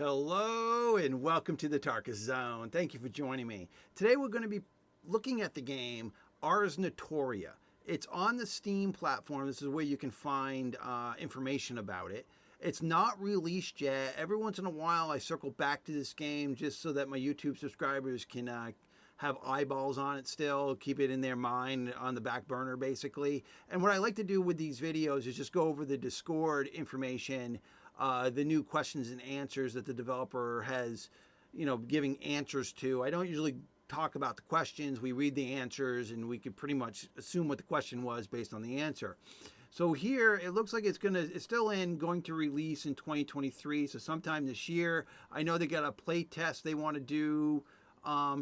Hello and welcome to the Tarkus Zone. Thank you for joining me. Today we're going to be looking at the game Ars Notoria. It's on the Steam platform. This is where you can find information about it. It's not released yet. Every once in a while I circle back to this game just so that my YouTube subscribers can have eyeballs on it still, keep it in their mind on the back burner basically. And what I like to do with these videos is just go over the Discord information, the new questions and answers that the developer has, giving answers to. I don't usually talk about the questions. We read the answers and we could pretty much assume what the question was based on the answer. So here it looks like it's going to release in 2023, so sometime this year. I know they got a play test they want to do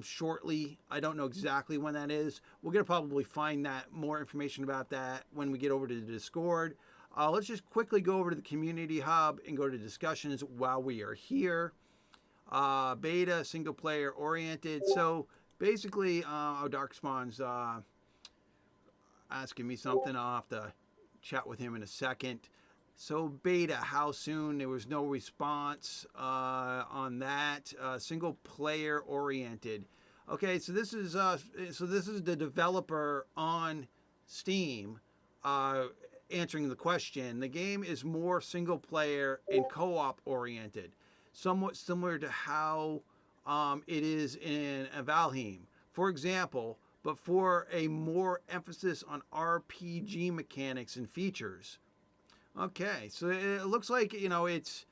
shortly. I don't know exactly when that is. We're going to probably find that more information about that when we get over to the Discord. Let's just quickly go over to the community hub and go to discussions while we are here. Beta, single player oriented. So basically, Darkspawn's asking me something. I'll have to chat with him in a second. So beta, how soon? There was no response on that. Single player oriented. Okay, so this is the developer on Steam answering the question. The game is more single player and co-op oriented, somewhat similar to how it is in Valheim, for example, but for a more emphasis on RPG mechanics and features. Okay, so it looks like, it's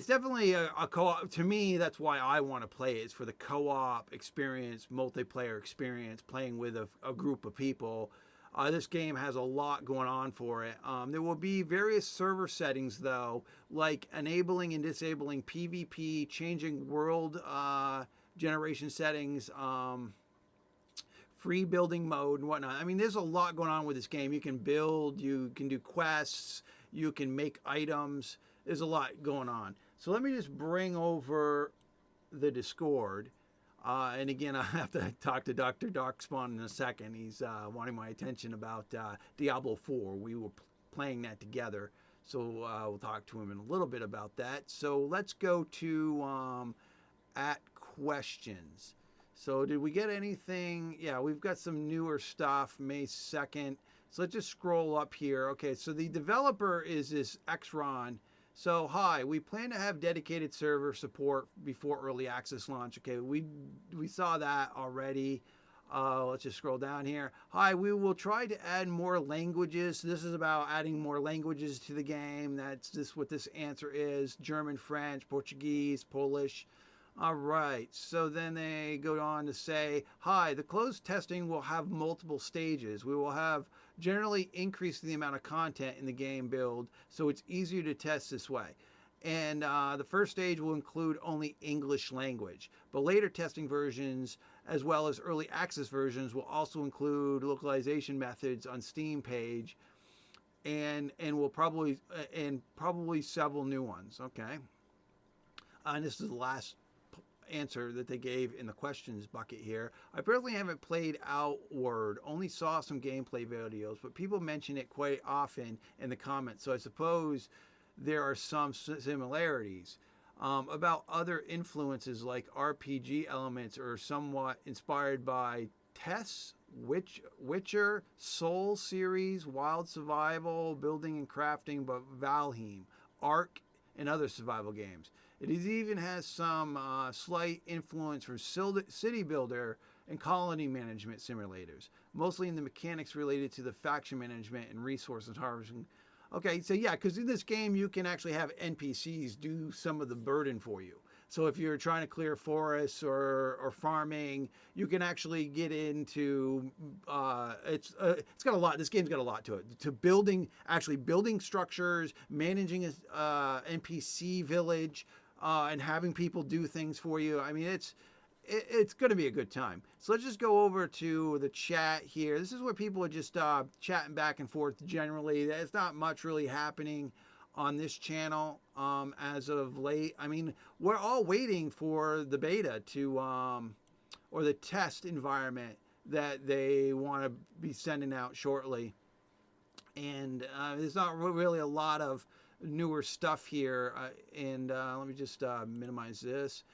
definitely a co-op. To me, that's why I want to play it. It's for the co-op experience, multiplayer experience, playing with a group of people. This game has a lot going on for it. There will be various server settings, though, like enabling and disabling PvP, changing world generation settings, free building mode and whatnot. I mean, there's a lot going on with this game. You can build, you can do quests, you can make items. There's a lot going on. So let me just bring over the Discord. And again, I have to talk to Dr. Darkspawn in a second. He's wanting my attention about Diablo 4. We were playing that together. So we'll talk to him in a little bit about that. So let's go to at questions. So did we get anything? Yeah, we've got some newer stuff, May 2nd. So let's just scroll up here. Okay, so the developer is this Xron. So hi, we plan to have dedicated server support before early access launch. Okay, we saw that already. Let's just scroll down here. Hi, we will try to add more languages. This is about adding more languages to the game. That's just what this answer is. German, French, Portuguese, Polish. All right, so then they go on to say, hi, the closed testing will have multiple stages. We will have generally increased the amount of content in the game build, so it's easier to test this way. And the first stage will include only English language, but later testing versions, as well as early access versions, will also include localization methods on Steam page, and will probably several new ones. Okay, and this is the last answer that they gave in the questions bucket here. I personally haven't played Outward, only saw some gameplay videos, but people mention it quite often in the comments, so I suppose there are some similarities. About other influences like RPG elements or somewhat inspired by Tess, Witcher, Soul series, Wild Survival, Building and Crafting, but Valheim, Ark, and other survival games. It even has some slight influence from city builder and colony management simulators, mostly in the mechanics related to the faction management and resources harvesting. Okay, so yeah, because in this game you can actually have NPCs do some of the burden for you. So if you're trying to clear forests or farming, you can actually get into it's got a lot. This game's got a lot to it. To building structures, managing a NPC village, and having people do things for you. I mean, it's going to be a good time. So let's just go over to the chat here. This is where people are just chatting back and forth generally. There's not much really happening on this channel as of late. I mean, we're all waiting for the beta to or the test environment that they want to be sending out shortly. And there's not really a lot of newer stuff here. And let me just minimize this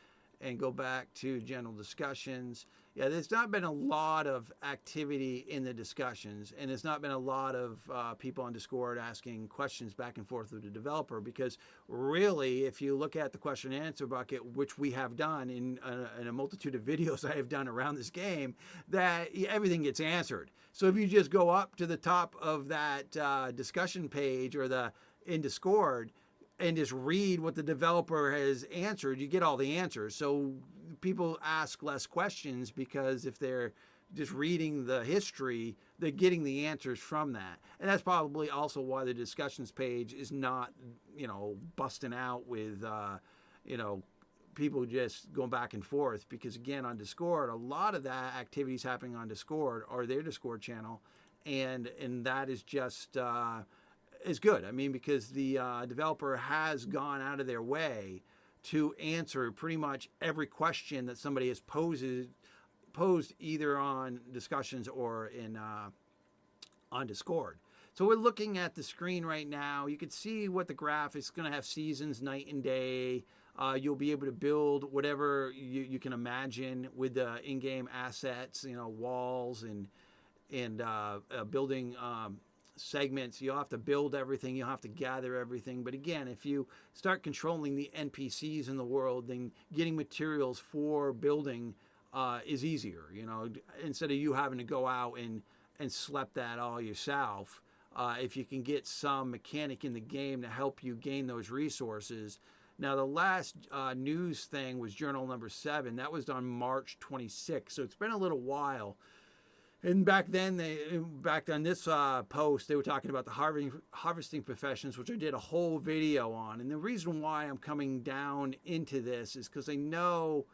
and go back to general discussions. Yeah, there's not been a lot of activity in the discussions, and there's not been a lot of people on Discord asking questions back and forth with the developer, because really, if you look at the question and answer bucket, which we have done in a multitude of videos I have done around this game, that everything gets answered. So if you just go up to the top of that discussion page or in Discord, and just read what the developer has answered, you get all the answers. So people ask less questions, because if they're just reading the history, they're getting the answers from that. And that's probably also why the discussions page is not, busting out with, people just going back and forth. Because again, on Discord, a lot of that activity is happening on Discord or their Discord channel. And that is just, is good. I mean, because the developer has gone out of their way to answer pretty much every question that somebody has posed either on discussions or on Discord. So we're looking at the screen right now. You can see what the graph is going to have: seasons, night and day. You'll be able to build whatever you can imagine with the in-game assets, walls and building segments. You'll have to build everything, you'll have to gather everything. But again, if you start controlling the NPCs in the world, then getting materials for building is easier. Instead of you having to go out and slep that all yourself, if you can get some mechanic in the game to help you gain those resources. Now, the last news thing was journal number 7. That was on March 26th, so it's been a little while. And back on this post, they were talking about the harvesting professions, which I did a whole video on. And the reason why I'm coming down into this is because I know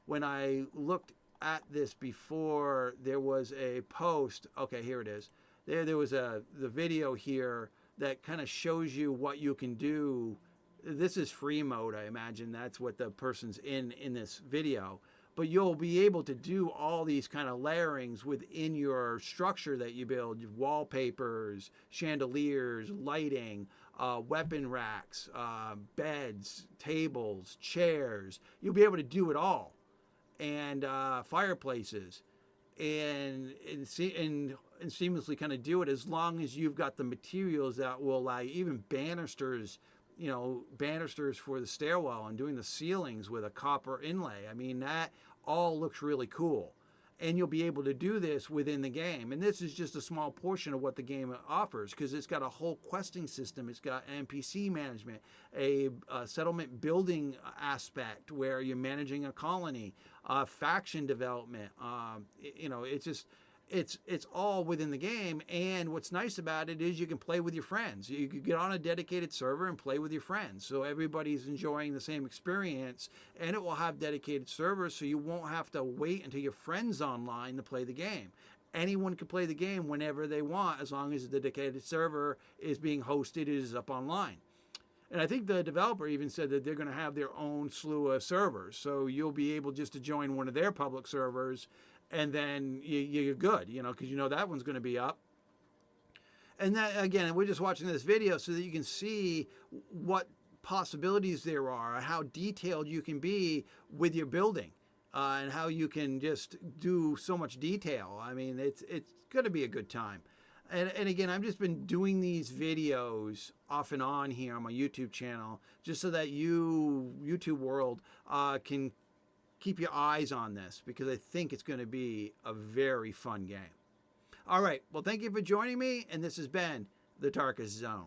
when I looked at this before, there was a post. Okay, here it is. There was the video here that kind of shows you what you can do. This is free mode, I imagine. That's what the person's in this video. But you'll be able to do all these kind of layerings within your structure that you build: wallpapers, chandeliers, lighting, weapon racks, beds, tables, chairs. You'll be able to do it all, and fireplaces, and seamlessly kind of do it, as long as you've got the materials that will allow you. Even banisters, banisters for the stairwell, and doing the ceilings with a copper inlay. I mean, that all looks really cool. And you'll be able to do this within the game. And this is just a small portion of what the game offers, because it's got a whole questing system. It's got NPC management, a settlement building aspect where you're managing a colony, faction development. It's all within the game. And what's nice about it is you can play with your friends. You can get on a dedicated server and play with your friends, so everybody's enjoying the same experience. And it will have dedicated servers, so you won't have to wait until your friend's online to play the game. Anyone can play the game whenever they want, as long as the dedicated server is being hosted, is up online. And I think the developer even said that they're going to have their own slew of servers, so you'll be able just to join one of their public servers, and then you're good, because that one's going to be up. And that, again, we're just watching this video so that you can see what possibilities there are, how detailed you can be with your building, and how you can just do so much detail. I mean, it's going to be a good time. And again, I've just been doing these videos off and on here on my YouTube channel, just so that YouTube world, can keep your eyes on this, because I think it's going to be a very fun game. All right. Well, thank you for joining me. And this has been The Darkest Zone.